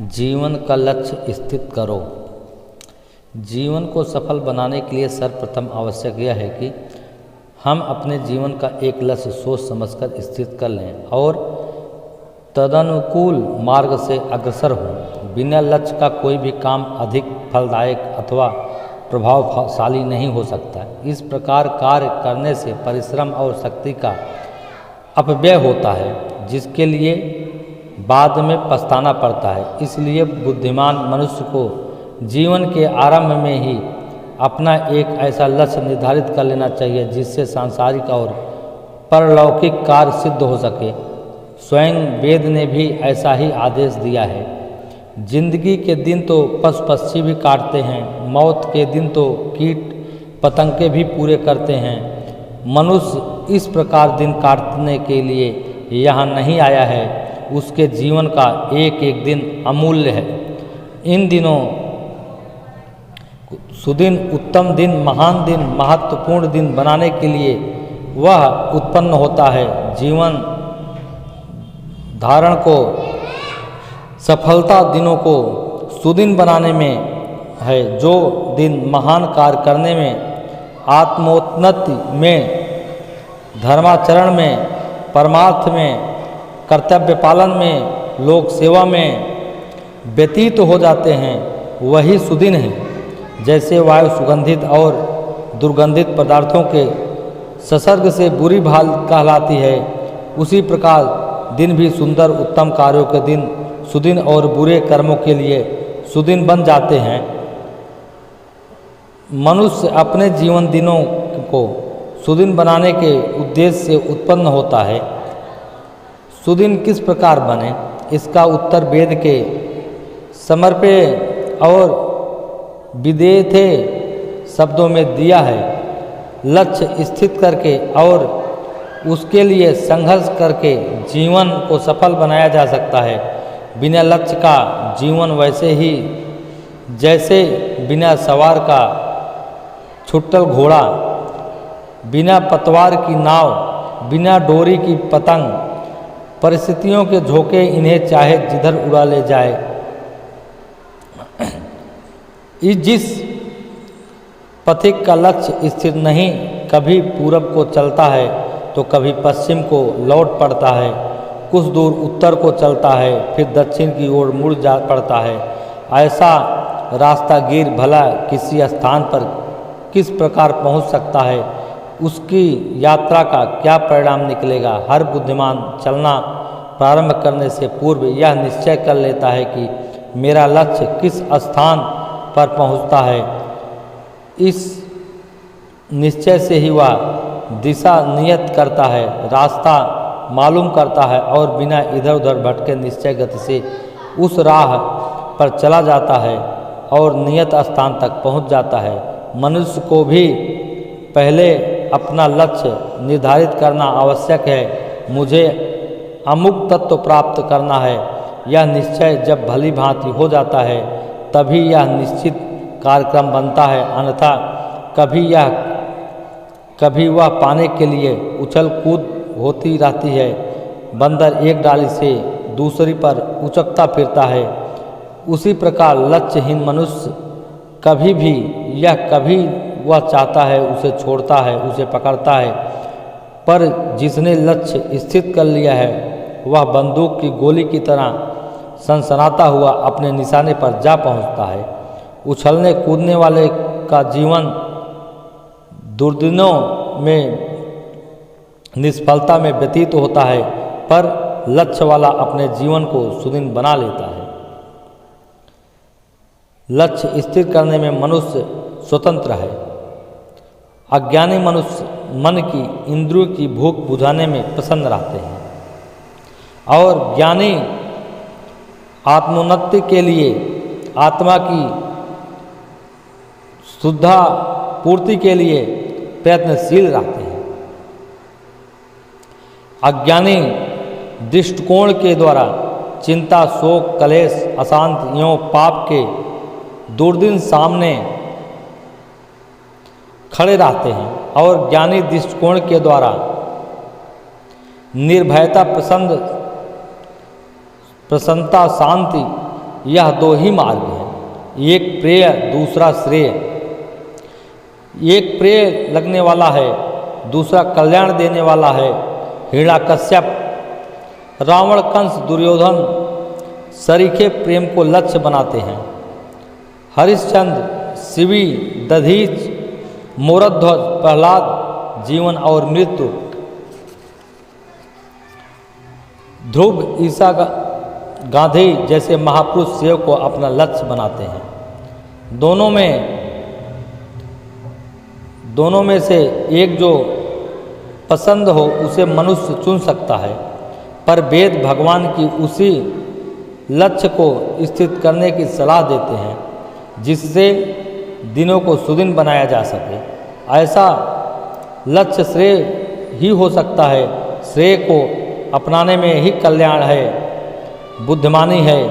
जीवन का लक्ष्य स्थित करो। जीवन को सफल बनाने के लिए सर्वप्रथम आवश्यक यह है कि हम अपने जीवन का एक लक्ष्य सोच समझकर स्थित कर लें और तदनुकूल मार्ग से अग्रसर हों। बिना लक्ष्य का कोई भी काम अधिक फलदायक अथवा प्रभावशाली नहीं हो सकता। इस प्रकार कार्य करने से परिश्रम और शक्ति का अपव्यय होता है, जिसके लिए बाद में पछताना पड़ता है। इसलिए बुद्धिमान मनुष्य को जीवन के आरंभ में ही अपना एक ऐसा लक्ष्य निर्धारित कर लेना चाहिए जिससे सांसारिक और परलौकिक कार्य सिद्ध हो सके। स्वयं वेद ने भी ऐसा ही आदेश दिया है। जिंदगी के दिन तो पशु पक्षी भी काटते हैं, मौत के दिन तो कीट पतंगे भी पूरे करते हैं। मनुष्य इस प्रकार दिन काटने के लिए यहाँ नहीं आया है। उसके जीवन का एक एक दिन अमूल्य है। इन दिनों सुदिन, उत्तम दिन, महान दिन, महत्वपूर्ण दिन बनाने के लिए वह उत्पन्न होता है। जीवन धारण को सफलता दिनों को सुदिन बनाने में है। जो दिन महान कार्य करने में, आत्मोन्नति में, धर्माचरण में, परमार्थ में, कर्तव्य पालन में, लोक सेवा में व्यतीत हो जाते हैं, वही सुदिन है। जैसे वायु सुगंधित और दुर्गंधित पदार्थों के संसर्ग से बुरी भाल कहलाती है, उसी प्रकार दिन भी सुंदर उत्तम कार्यों के दिन सुदिन और बुरे कर्मों के लिए सुदिन बन जाते हैं। मनुष्य अपने जीवन दिनों को सुदिन बनाने के उद्देश्य से उत्पन्न होता है। सुदिन किस प्रकार बने, इसका उत्तर वेद के समर्पे और विदेथे शब्दों में दिया है। लक्ष्य स्थित करके और उसके लिए संघर्ष करके जीवन को सफल बनाया जा सकता है। बिना लक्ष्य का जीवन वैसे ही जैसे बिना सवार का छुट्टल घोड़ा, बिना पतवार की नाव, बिना डोरी की पतंग। परिस्थितियों के झोंके इन्हें चाहे जिधर उड़ा ले जाए। जिस पथिक का लक्ष्य स्थिर नहीं, कभी पूरब को चलता है तो कभी पश्चिम को लौट पड़ता है, कुछ दूर उत्तर को चलता है, फिर दक्षिण की ओर मुड़ जा पड़ता है। ऐसा रास्तागीर भला किसी स्थान पर किस प्रकार पहुंच सकता है, उसकी यात्रा का क्या परिणाम निकलेगा। हर बुद्धिमान चलना प्रारंभ करने से पूर्व यह निश्चय कर लेता है कि मेरा लक्ष्य किस स्थान पर पहुंचता है। इस निश्चय से ही वह दिशा नियत करता है, रास्ता मालूम करता है और बिना इधर उधर भटके निश्चय गति से उस राह पर चला जाता है और नियत स्थान तक पहुंच जाता है। मनुष्य को भी पहले अपना लक्ष्य निर्धारित करना आवश्यक है। मुझे अमुक तत्व प्राप्त करना है। यह निश्चय जब भली भांति हो जाता है तभी यह निश्चित कार्यक्रम बनता है, अन्यथा कभी वह पाने के लिए उछल कूद होती रहती है। बंदर एक डाली से दूसरी पर उचकता फिरता है, उसी प्रकार लक्ष्यहीन मनुष्य कभी वह चाहता है उसे छोड़ता है, उसे पकड़ता है। पर जिसने लक्ष्य स्थित कर लिया है वह बंदूक की गोली की तरह सनसनाता हुआ अपने निशाने पर जा पहुंचता है। उछलने कूदने वाले का जीवन दुर्दिनों में निष्फलता में व्यतीत होता है, पर लक्ष्य वाला अपने जीवन को सुदिन बना लेता है। लक्ष्य स्थिर करने में मनुष्य स्वतंत्र है। अज्ञानी मनुष्य मन की इंद्रियों की भूख बुझाने में प्रसन्न रहते हैं और ज्ञानी आत्मोन्नति के लिए आत्मा की शुद्धा पूर्ति के लिए प्रयत्नशील रहते हैं। अज्ञानी दृष्टिकोण के द्वारा चिंता, शोक, कलेश, अशांति एवं पाप के दुर्दिन सामने खड़े रहते हैं और ज्ञानी दृष्टिकोण के द्वारा निर्भयता, प्रसन्नता, शांति यह दो ही मार्ग हैं, एक प्रेय दूसरा श्रेय। एक प्रेय लगने वाला है, दूसरा कल्याण देने वाला है। हिरण्याकश्यप, रावण, कंस, दुर्योधन सरीखे प्रेम को लक्ष्य बनाते हैं। हरिश्चंद्र, शिवी, दधीच, मोरध्वज, प्रहलाद जीवन और मृत्यु, ध्रुव, ईसा, गांधी जैसे महापुरुष शिव को अपना लक्ष्य बनाते हैं। दोनों में से एक जो पसंद हो उसे मनुष्य चुन सकता है, पर वेद भगवान की उसी लक्ष्य को स्थित करने की सलाह देते हैं जिससे दिनों को सुदिन बनाया जा सके। ऐसा लक्ष्य श्रेय ही हो सकता है। श्रेय को अपनाने में ही कल्याण है, बुद्धिमानी है।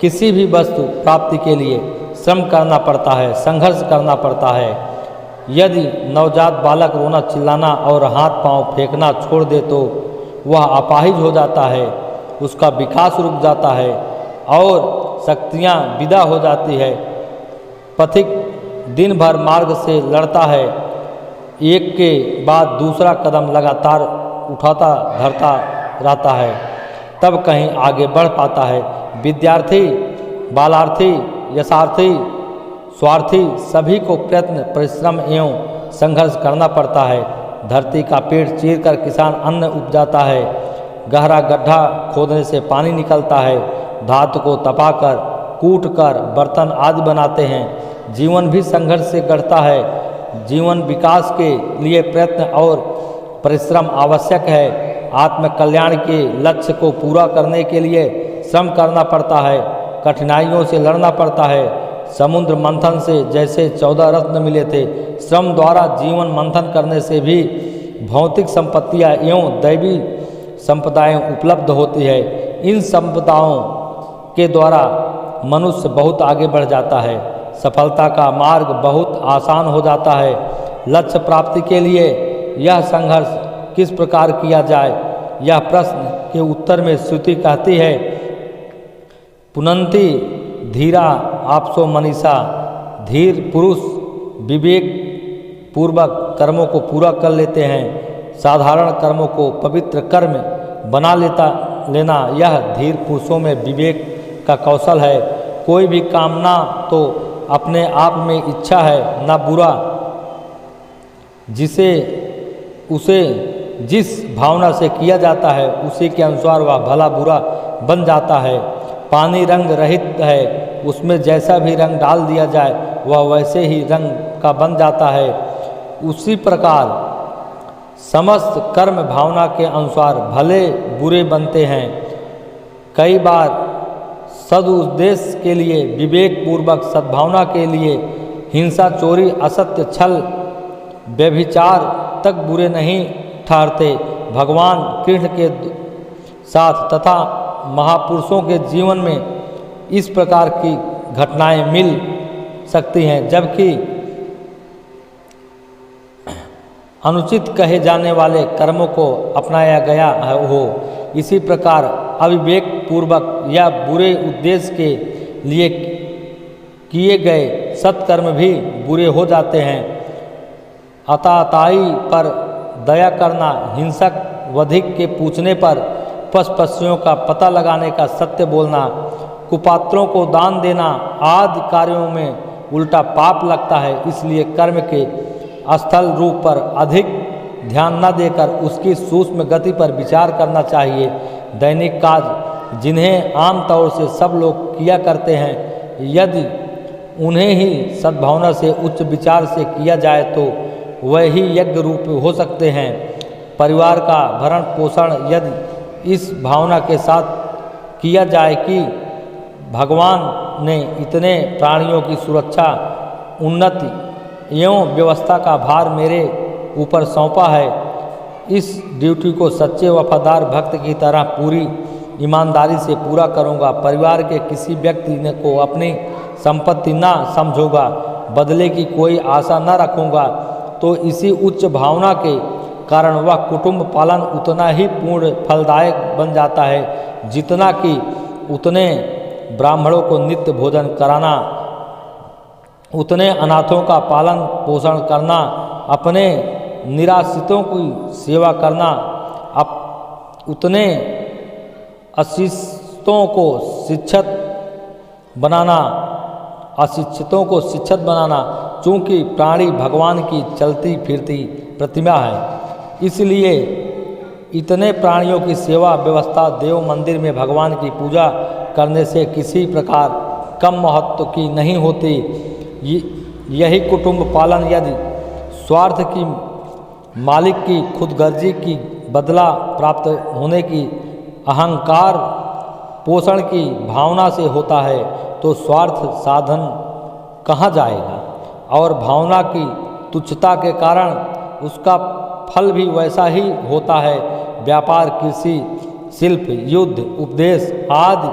किसी भी वस्तु प्राप्ति के लिए श्रम करना पड़ता है, संघर्ष करना पड़ता है। यदि नवजात बालक रोना चिल्लाना और हाथ पांव फेंकना छोड़ दे तो वह अपाहिज हो जाता है, उसका विकास रुक जाता है और शक्तियाँ विदा हो जाती है। पथिक दिन भर मार्ग से लड़ता है, एक के बाद दूसरा कदम लगातार उठाता धरता रहता है, तब कहीं आगे बढ़ पाता है। विद्यार्थी, बालार्थी, यशार्थी, स्वार्थी सभी को प्रयत्न, परिश्रम एवं संघर्ष करना पड़ता है। धरती का पेट चीरकर किसान अन्न उपजाता है, गहरा गड्ढा खोदने से पानी निकलता है, धातु को तपाकर कूटकर बर्तन आदि बनाते हैं। जीवन भी संघर्ष से गढ़ता है। जीवन विकास के लिए प्रयत्न और परिश्रम आवश्यक है। आत्म कल्याण के लक्ष्य को पूरा करने के लिए श्रम करना पड़ता है, कठिनाइयों से लड़ना पड़ता है। समुद्र मंथन से जैसे 14 रत्न मिले थे, श्रम द्वारा जीवन मंथन करने से भी भौतिक संपत्तियाँ एवं दैवी संपदाएँ उपलब्ध होती है। इन संपदाओं के द्वारा मनुष्य बहुत आगे बढ़ जाता है, सफलता का मार्ग बहुत आसान हो जाता है। लक्ष्य प्राप्ति के लिए यह संघर्ष किस प्रकार किया जाए, यह प्रश्न के उत्तर में श्रुति कहती है, पुनन्ति धीरा आपसो मनीषा। धीर पुरुष विवेक पूर्वक कर्मों को पूरा कर लेते हैं। साधारण कर्मों को पवित्र कर्म बना लेना यह धीर पुरुषों में विवेक का कौशल है। कोई भी कामना तो अपने आप में इच्छा है, न बुरा, उसे जिस भावना से किया जाता है उसी के अनुसार वह भला बुरा बन जाता है। पानी रंग रहित है, उसमें जैसा भी रंग डाल दिया जाए वह वैसे ही रंग का बन जाता है। उसी प्रकार समस्त कर्म भावना के अनुसार भले बुरे बनते हैं। कई बार सदुद्देश्य के लिए, विवेक पूर्वक सद्भावना के लिए हिंसा, चोरी, असत्य, छल, व्यभिचार तक बुरे नहीं ठहरते। भगवान कृष्ण के साथ तथा महापुरुषों के जीवन में इस प्रकार की घटनाएं मिल सकती हैं, जबकि अनुचित कहे जाने वाले कर्मों को अपनाया गया हो। इसी प्रकार अविवेक पूर्वक या बुरे उद्देश्य के लिए किए गए सत्कर्म भी बुरे हो जाते हैं। अताताई पर दया करना, हिंसक वधिक के पूछने पर पशु-पक्षियों का पता लगाने का सत्य बोलना, कुपात्रों को दान देना आदि कार्यों में उल्टा पाप लगता है। इसलिए कर्म के स्थल रूप पर अधिक ध्यान न देकर उसकी सूक्ष्म गति पर विचार करना चाहिए। दैनिक कार्य जिन्हें आमतौर से सब लोग किया करते हैं, यदि उन्हें ही सद्भावना से, उच्च विचार से किया जाए तो वही यज्ञ रूप हो सकते हैं। परिवार का भरण पोषण यदि इस भावना के साथ किया जाए कि भगवान ने इतने प्राणियों की सुरक्षा, उन्नति एवं व्यवस्था का भार मेरे ऊपर सौंपा है, इस ड्यूटी को सच्चे वफादार भक्त की तरह पूरी ईमानदारी से पूरा करूंगा। परिवार के किसी व्यक्ति को अपनी संपत्ति न समझूंगा, बदले की कोई आशा न रखूंगा, तो इसी उच्च भावना के कारण वह कुटुंब पालन उतना ही पूर्ण फलदायक बन जाता है जितना कि उतने ब्राह्मणों को नित्य भोजन कराना, उतने अनाथों का पालन पोषण करना, अपने निराश्रितों की सेवा करना, उतने अशिक्षितों को शिक्षित बनाना, चूँकि प्राणी भगवान की चलती फिरती प्रतिमा है, इसलिए इतने प्राणियों की सेवा व्यवस्था देव मंदिर में भगवान की पूजा करने से किसी प्रकार कम महत्व की नहीं होती। यही कुटुंब पालन यदि स्वार्थ की, मालिक की खुदगर्जी की, बदला प्राप्त होने की, अहंकार पोषण की भावना से होता है तो स्वार्थ साधन कहाँ जाएगा, और भावना की तुच्छता के कारण उसका फल भी वैसा ही होता है। व्यापार, कृषि, शिल्प, युद्ध, उपदेश आदि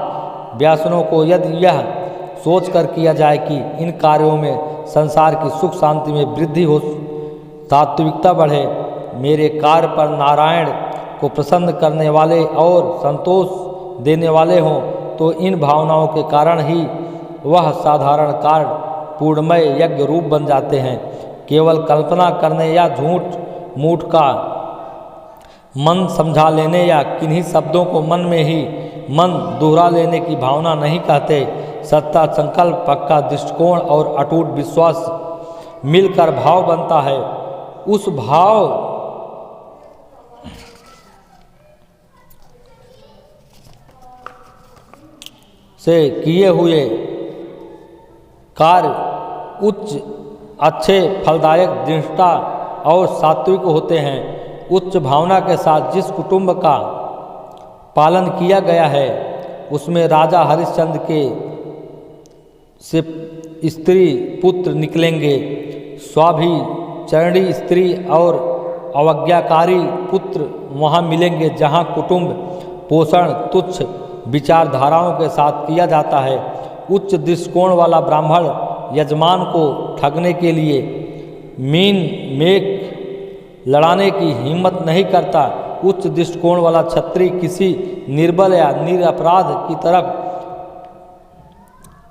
व्यासनों को यदि यह सोचकर किया जाए कि इन कार्यों में संसार की सुख शांति में वृद्धि हो, तात्विकता बढ़े, मेरे कार्य पर नारायण को प्रसन्न करने वाले और संतोष देने वाले हों, तो इन भावनाओं के कारण ही वह साधारण कार्य पूर्णमय यज्ञ रूप बन जाते हैं। केवल कल्पना करने या झूठ मूठ का मन समझा लेने या किन्हीं शब्दों को मन में ही मन दोहरा लेने की भावना नहीं कहते। सत्ता, संकल्प, पक्का दृष्टिकोण और अटूट विश्वास मिलकर भाव बनता है। उस भाव से किए हुए कार्य उच्च, अच्छे, फलदायक, दृढ़ता और सात्विक होते हैं। उच्च भावना के साथ जिस कुटुंब का पालन किया गया है उसमें राजा हरिश्चंद्र के से स्त्री पुत्र निकलेंगे, स्वाभिचरणी स्त्री और अवज्ञाकारी पुत्र वहाँ मिलेंगे। जहाँ कुटुंब पोषण तुच्छ विचारधाराओं के साथ किया जाता है, उच्च दृष्टिकोण वाला ब्राह्मण यजमान को ठगने के लिए मीन मेक लड़ाने की हिम्मत नहीं करता। उच्च दृष्टिकोण वाला क्षत्रिय किसी निर्बल या निरपराध की तरफ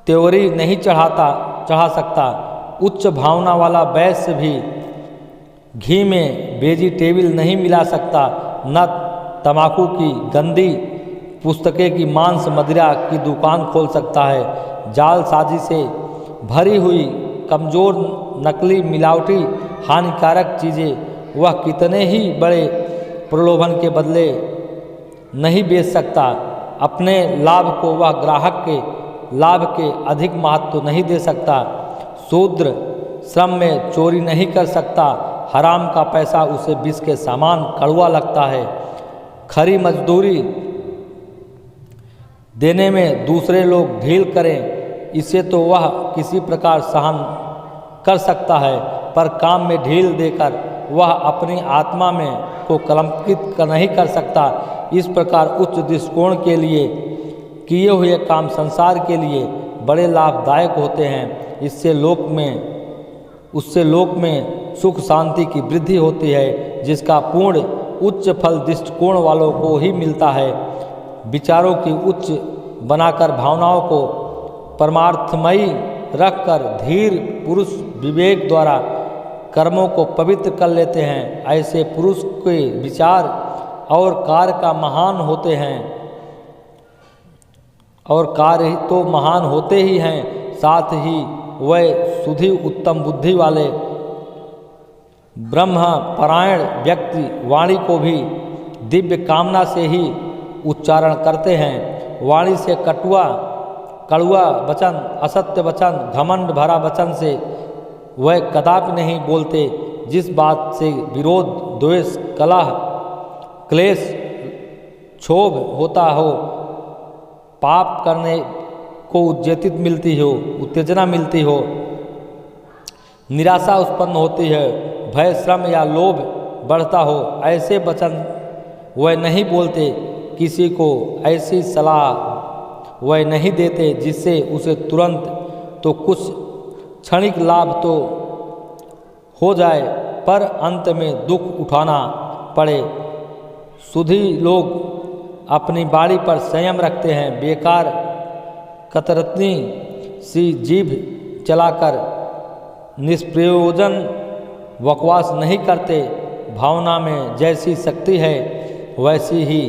त्योरी नहीं चढ़ा सकता। उच्च भावना वाला वैश्य भी घी में वेजिटेबल नहीं मिला सकता, न तंबाकू की गंदी पुस्तकें की मांस मदिरा की दुकान खोल सकता है। जालसाजी से भरी हुई कमज़ोर, नकली, मिलावटी, हानिकारक चीज़ें वह कितने ही बड़े प्रलोभन के बदले नहीं बेच सकता। अपने लाभ को वह ग्राहक के लाभ के अधिक महत्व नहीं दे सकता। शूद्र श्रम में चोरी नहीं कर सकता। हराम का पैसा उसे विष के समान कड़वा लगता है। खरी मजदूरी देने में दूसरे लोग ढील करें, इसे तो वह किसी प्रकार सहन कर सकता है, पर काम में ढील देकर वह अपनी आत्मा में को कलंकित नहीं कर सकता। इस प्रकार उच्च दृष्टिकोण के लिए किए हुए काम संसार के लिए बड़े लाभदायक होते हैं। उससे लोक में सुख शांति की वृद्धि होती है, जिसका पूर्ण उच्च फल दृष्टिकोण वालों को ही मिलता है। विचारों की उच्च बनाकर भावनाओं को परमार्थमयी रखकर धीर पुरुष विवेक द्वारा कर्मों को पवित्र कर लेते हैं। ऐसे पुरुष के विचार और कार्य का महान होते हैं, और कार्य तो महान होते ही हैं, साथ ही वह शुद्धि उत्तम बुद्धि वाले ब्रह्म परायण व्यक्ति वाणी को भी दिव्य कामना से ही उच्चारण करते हैं। वाणी से कड़ुआ वचन, असत्य वचन, घमंड भरा वचन से वह कदापि नहीं बोलते। जिस बात से विरोध, द्वेष, कलह, क्लेश, क्षोभ होता हो, पाप करने को उत्तेजना मिलती हो, निराशा उत्पन्न होती है, भय, श्रम या लोभ बढ़ता हो, ऐसे वचन वह नहीं बोलते। किसी को ऐसी सलाह वह नहीं देते जिससे उसे तुरंत तो कुछ क्षणिक लाभ तो हो जाए, पर अंत में दुख उठाना पड़े। शुद्धि लोग अपनी बाड़ी पर संयम रखते हैं, बेकार कतरनी सी जीभ चलाकर निष्प्रयोजन बकवास नहीं करते। भावना में जैसी शक्ति है वैसी ही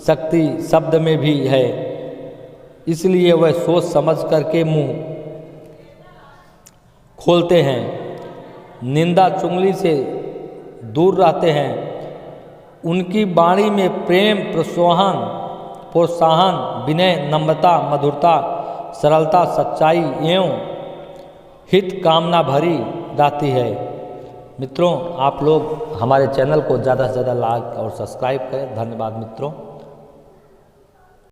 शक्ति शब्द में भी है, इसलिए वह सोच समझ करके मुंह खोलते हैं, निंदा चुगली से दूर रहते हैं। उनकी वाणी में प्रेम, प्रोत्साहन, विनय, नम्रता, मधुरता, सरलता, सच्चाई एवं हित कामना भरी रहती है। मित्रों, आप लोग हमारे चैनल को ज़्यादा से ज़्यादा लाइक और सब्सक्राइब करें। धन्यवाद मित्रों।